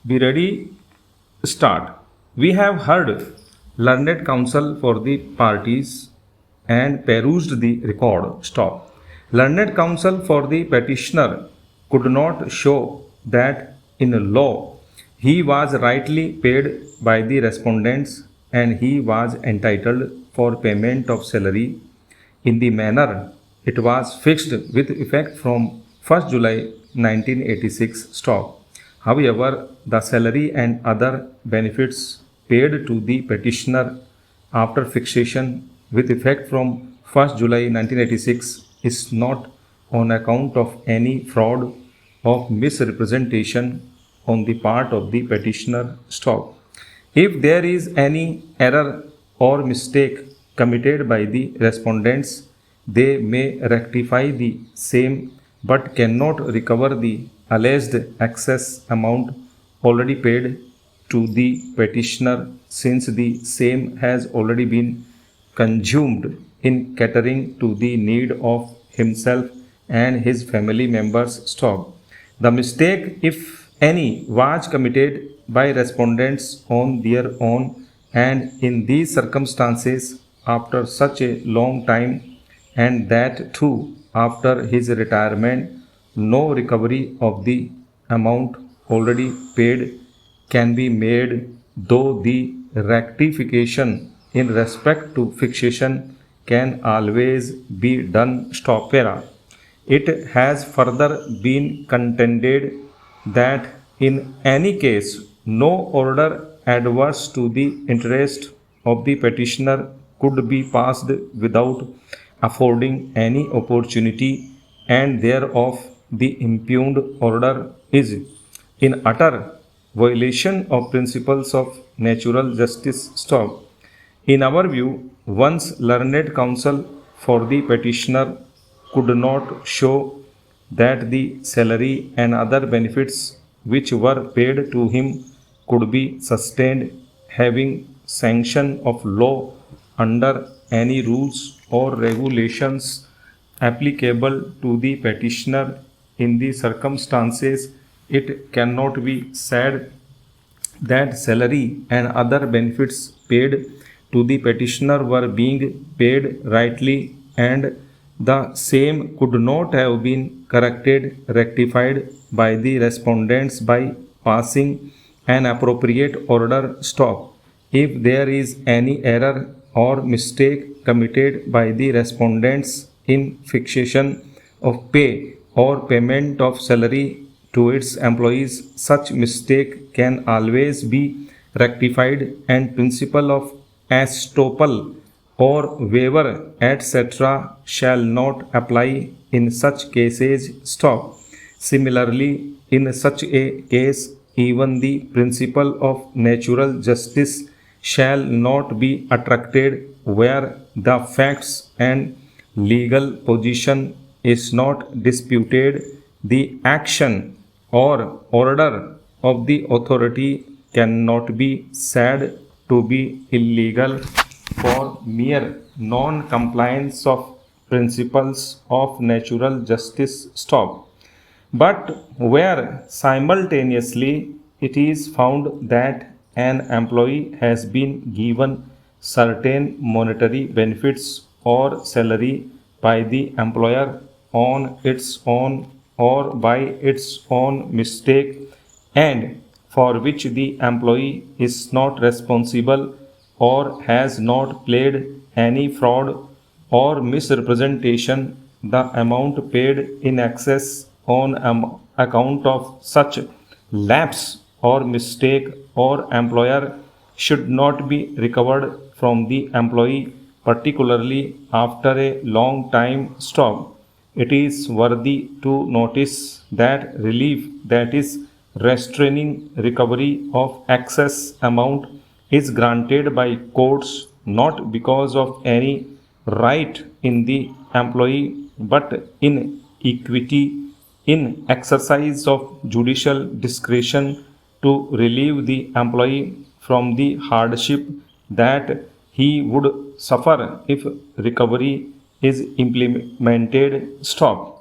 Be ready, start. We have heard learned counsel for the parties and perused the record. Stop. Learned counsel for the petitioner could not show that in law he was rightly paid by the respondents and he was entitled for payment of salary in the manner it was fixed with effect from 1st July 1986. Stop. However, the salary and other benefits paid to the petitioner after fixation with effect from 1st July 1986 is not on account of any fraud of misrepresentation on the part of the petitioner. Stop. If there is any error or mistake committed by the respondents, they may rectify the same but cannot recover the alleged excess amount already paid to the petitioner since the same has already been consumed in catering to the need of himself and his family members. Stop. The mistake, if any, was committed by respondents on their own, and in these circumstances, after such a long time, and that too after his retirement, no recovery of the amount already paid can be made, though the rectification in respect to fixation can always be done. Stop. It has further been contended that in any case no order adverse to the interest of the petitioner could be passed without affording any opportunity, and thereof the impugned order is in utter violation of principles of natural justice. Stop. In our view, once learned counsel for the petitioner could not show that the salary and other benefits which were paid to him could be sustained having sanction of law under any rules or regulations applicable to the petitioner. In the circumstances, it cannot be said that salary and other benefits paid to the petitioner were being paid rightly, and the same could not have been rectified by the respondents by passing an appropriate order. Stop. If there is any error or mistake committed by the respondents in fixation of pay or payment of salary to its employees, such mistake can always be rectified, and principle of estoppel or waiver, etc., shall not apply in such cases. Stop. Similarly, in such a case, even the principle of natural justice shall not be attracted where the facts and legal position is not disputed. The action or order of the authority cannot be said to be illegal for mere non-compliance of principles of natural justice. Stop. But where simultaneously it is found that an employee has been given certain monetary benefits or salary by the employer on its own or by its own mistake, and for which the employee is not responsible or has not played any fraud or misrepresentation, the amount paid in excess on account of such lapse or mistake or employer should not be recovered from the employee, particularly after a long time. Stop. It is worthy to notice that relief, that is, restraining recovery of excess amount, is granted by courts not because of any right in the employee but in equity, in exercise of judicial discretion to relieve the employee from the hardship that he would suffer if recovery is implemented. Stop.